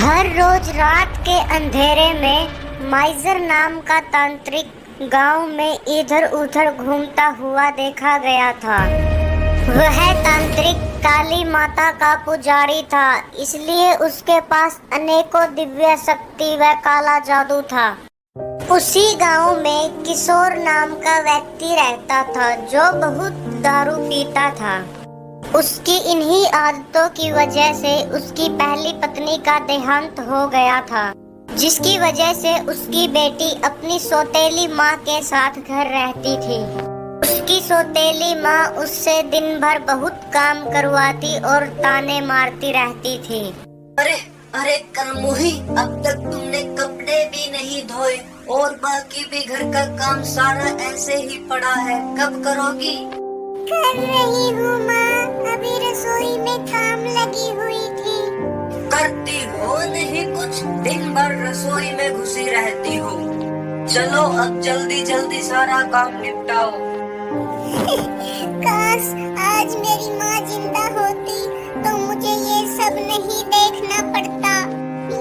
हर रोज रात के अंधेरे में माइजर नाम का तांत्रिक गांव में इधर उधर घूमता हुआ देखा गया था। वह तांत्रिक काली माता का पुजारी था, इसलिए उसके पास अनेकों दिव्य शक्ति व काला जादू था। उसी गांव में किशोर नाम का व्यक्ति रहता था जो बहुत दारू पीता था। उसकी इन्हीं आदतों की वजह से उसकी पहली पत्नी का देहांत हो गया था, जिसकी वजह से उसकी बेटी अपनी सौतेली माँ के साथ घर रहती थी। उसकी सौतेली माँ उससे दिन भर बहुत काम करवाती और ताने मारती रहती थी। अरे अरे कलमुही, अब तक तुमने कपड़े भी नहीं धोए और बाकी भी घर का काम सारा ऐसे ही पड़ा है, कब करोगी? कर रही हूँ माँ, अभी रसोई में काम लगी हुई थी। करती हो नहीं कुछ, दिन भर रसोई में घुसी रहती हो। चलो अब जल्दी जल्दी सारा काम निपटाओ। काश आज मेरी माँ जिंदा होती तो मुझे ये सब नहीं देखना पड़ता।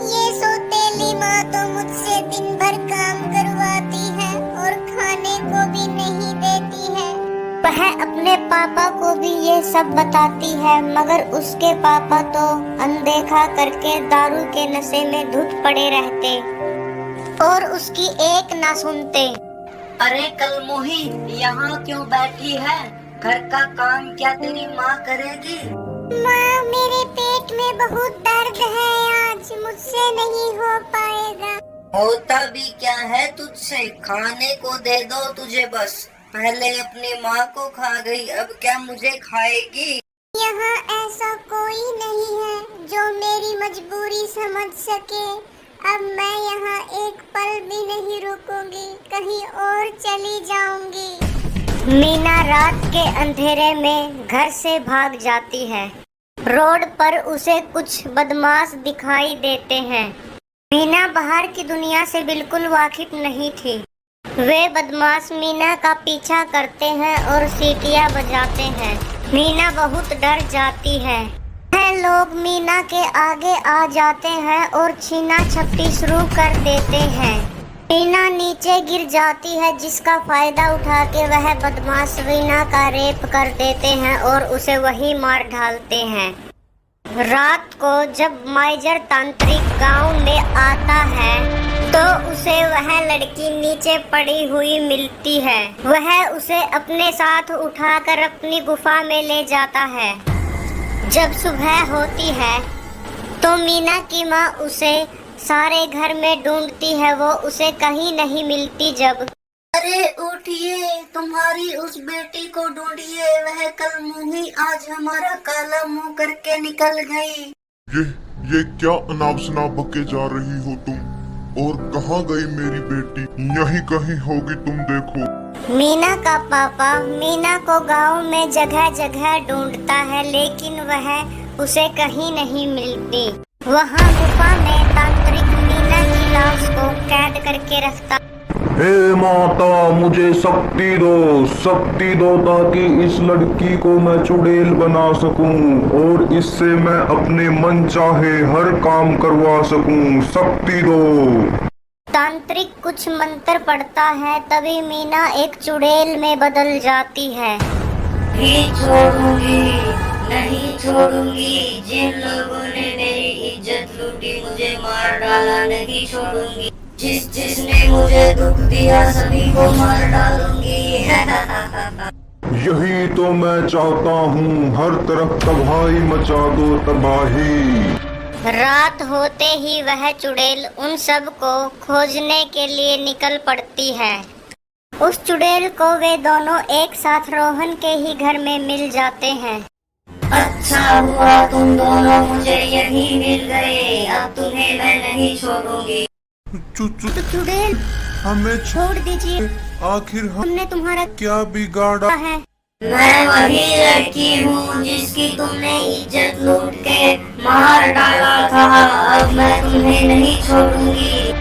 ये सौतेली माँ तो मुझसे दिन भर काम करवाती है और खाने को भी नहीं देती है। वह अपने पापा को भी ये सब बताती है, मगर उसके पापा तो अनदेखा करके दारू के नशे में धुत पड़े रहते और उसकी एक ना सुनते। अरे कलमुही, यहाँ क्यों बैठी है? घर का काम क्या तेरी माँ करेगी? माँ, मेरे पेट में बहुत दर्द है, आज मुझसे नहीं हो पाएगा। होता भी क्या है तुझसे, खाने को दे दो तुझे बस। पहले अपनी माँ को खा गई, अब क्या मुझे खाएगी? यहाँ ऐसा कोई नहीं है जो मेरी मजबूरी समझ सके। अब मैं यहाँ एक पल भी नहीं रुकूंगी, कहीं और चली जाऊंगी। मीना रात के अंधेरे में घर से भाग जाती है। रोड पर उसे कुछ बदमाश दिखाई देते हैं। मीना बाहर की दुनिया से बिल्कुल वाकिफ नहीं थी। वे बदमाश मीना का पीछा करते हैं और सीटियां बजाते हैं। मीना बहुत डर जाती है। लोग मीना के आगे आ जाते हैं और छीना झपटी शुरू कर देते हैं। मीना नीचे गिर जाती है, जिसका फायदा उठा के वह बदमाश मीना का रेप कर देते हैं और उसे वही मार डालते हैं। रात को जब माइजर तांत्रिक गांव में आता है तो उसे वह लड़की नीचे पड़ी हुई मिलती है। वह उसे अपने साथ उठाकर अपनी गुफा में ले जाता है। जब सुबह होती है तो मीना की माँ उसे सारे घर में ढूंढती है, वो उसे कहीं नहीं मिलती। जब अरे उठिए, तुम्हारी उस बेटी को ढूंढिए, वह कलमुही आज हमारा काला मुंह करके निकल गई। ये क्या अनाप शनाप बके जा रही हो तुम? और कहाँ गई मेरी बेटी? यहीं कहीं होगी, तुम देखो। मीना का पापा मीना को गांव में जगह जगह ढूंढता है, लेकिन वह उसे कहीं नहीं मिलती। वहाँ गुफा में तांत्रिक मीना की लाश को कैद करके रखता। हे माता, मुझे शक्ति दो ताकि इस लड़की को मैं चुड़ैल बना सकूं और इससे मैं अपने मन चाहे हर काम करवा सकूं। शक्ति दो। तांत्रिक कुछ मंत्र पढ़ता है, तभी मीना एक चुड़ैल में बदल जाती है। नहीं छोड़ूंगी। जिन लोगों ने मेरी इज्जत लूटी, मुझे मार डाला, नहीं छोड़ूंगी। जिसने मुझे दुख दिया, सभी को मार डालूंगी। यही तो मैं चाहता हूँ, हर तरफ तबाही मचा दो, तबाही। रात होते ही वह चुड़ैल उन सब को खोजने के लिए निकल पड़ती है। उस चुड़ैल को वे दोनों एक साथ रोहन के ही घर में मिल जाते हैं। अच्छा हुआ तुम दोनों मुझे यहीं मिल गए, अब तुम्हें मैं नहीं छोड़ूंगी। चुड़ैल, हमें छोड़ दीजिए, आखिर हमने तुम्हारा क्या बिगाड़ा है? मैं वही लड़की हूँ जिसकी तुमने इज्जत लूट के मार डाला था, अब मैं तुम्हें नहीं छोड़ूंगी।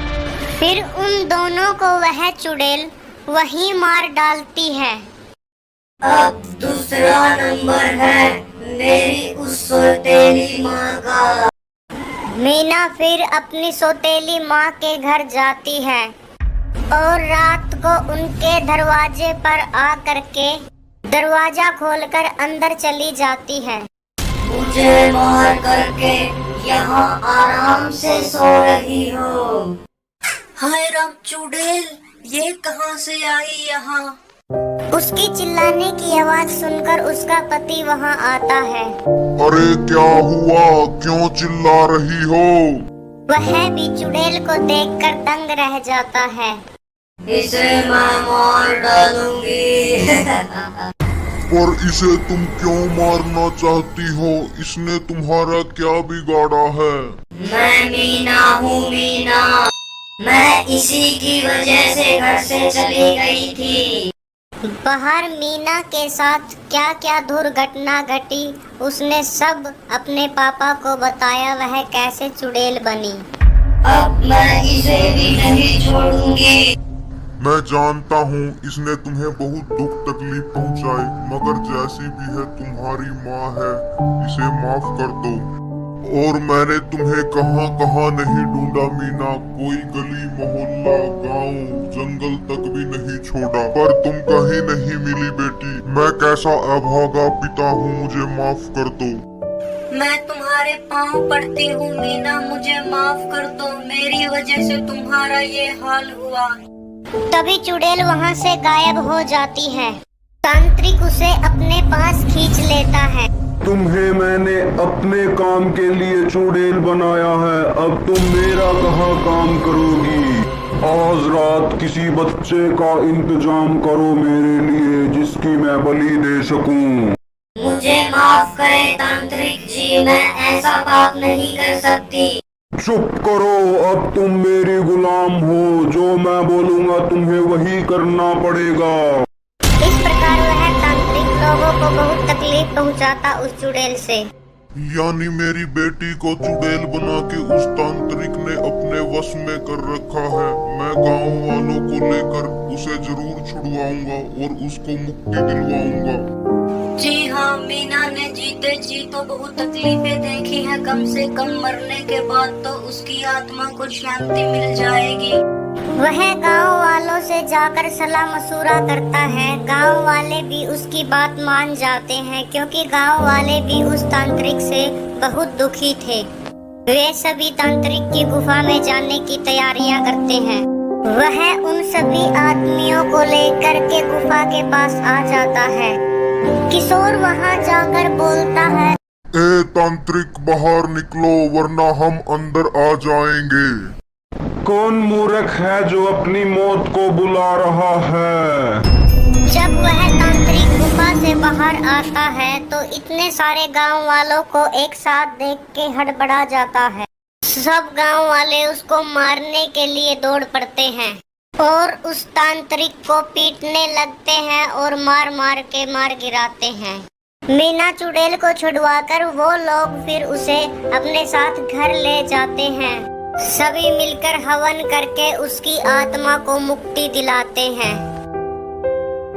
फिर उन दोनों को वह चुड़ैल वहीं मार डालती है। अब दूसरा नंबर है मेरी उस सौतेली माँ का। मीना फिर अपनी सौतेली माँ के घर जाती है और रात को उनके दरवाजे पर आ करके दरवाजा खोलकर अंदर चली जाती है। मुझे मार करके यहाँ आराम से सो रही हो। हाय राम चुड़ैल, ये कहाँ से आई यहाँ? उसकी चिल्लाने की आवाज सुनकर उसका पति वहाँ आता है। अरे क्या हुआ, क्यों चिल्ला रही हो? वह भी चुड़ैल को देखकर दंग रह जाता है। इसे मैं मार डालूंगी। पर इसे तुम क्यों मारना चाहती हो? इसने तुम्हारा क्या बिगाड़ा है? मैं मीना हूँ मीना। मैं इसी की वजह से घर से चली गई थी। बाहर मीना के साथ क्या क्या दुर्घटना घटी उसने सब अपने पापा को बताया। वह कैसे चुड़ैल बनी। अब मैं इसे भी नहीं छोड़ूंगी। मैं जानता हूँ इसने तुम्हें बहुत दुख तकलीफ पहुँचाई, मगर जैसी भी है तुम्हारी माँ है, इसे माफ कर दो। और मैंने तुम्हें कहाँ कहाँ नहीं ढूंढा मीना, कोई गली मोहल्ला गांव जंगल तक भी नहीं छोड़ा, पर तुम कहीं नहीं मिली बेटी। मैं कैसा अभागा पिता हूँ, मुझे माफ कर दो। मैं तुम्हारे पाँव पड़ती हूँ मीना, मुझे माफ कर दो। मेरी वजह से तुम्हारा ये हाल हुआ। तभी चुड़ैल वहाँ से गायब हो जाती है। तांत्रिक उसे अपने पास खींच लेता है। तुम्हें मैंने अपने काम के लिए चुड़ैल बनाया है, अब तुम मेरा कहाँ काम करोगी? आज रात किसी बच्चे का इंतजाम करो मेरे लिए, जिसकी मैं बलि दे सकूं। मुझे माफ करें तांत्रिक जी, मैं ऐसा पाप नहीं कर सकती। चुप करो, अब तुम मेरी गुलाम हो। जो मैं बोलूँगा तुम्हें वही करना पड़ेगा। इस प्रकार वह तांत्रिक लोगों को बहुत तकलीफ पहुंचाता उस चुड़ैल से। यानी मेरी बेटी को चुड़ैल बना के उस तांत्रिक ने अपने वश में कर रखा है। मैं गांव वालों को लेकर उसे जरूर छुड़वाऊंगा और उसको मुक्ति दिलवाऊंगा। जी हाँ, मीना ने जीते जी तो बहुत तकलीफें देखी हैं, कम से कम मरने के बाद तो उसकी आत्मा को शांति मिल जाएगी। वह गांव वालों से जाकर सलाह मशूरा करता है। गांव वाले भी उसकी बात मान जाते हैं, क्योंकि गांव वाले भी उस तांत्रिक से बहुत दुखी थे। वे सभी तांत्रिक की गुफा में जाने की तैयारियां करते हैं। वह उन सभी आदमियों को लेकर के गुफा के पास आ जाता है। किशोर वहां जाकर बोलता है, ए तांत्रिक बाहर निकलो वरना हम अंदर आ जाएंगे। कौन मूर्ख है जो अपनी मौत को बुला रहा है? जब वह तांत्रिक गुफा से बाहर आता है तो इतने सारे गांव वालों को एक साथ देख के हड़बड़ा जाता है। सब गांव वाले उसको मारने के लिए दौड़ पड़ते हैं और उस तांत्रिक को पीटने लगते हैं और मार मार के मार गिराते हैं। मीना चुड़ैल को छुड़वाकर वो लोग फिर उसे अपने साथ घर ले जाते हैं। सभी मिलकर हवन करके उसकी आत्मा को मुक्ति दिलाते हैं।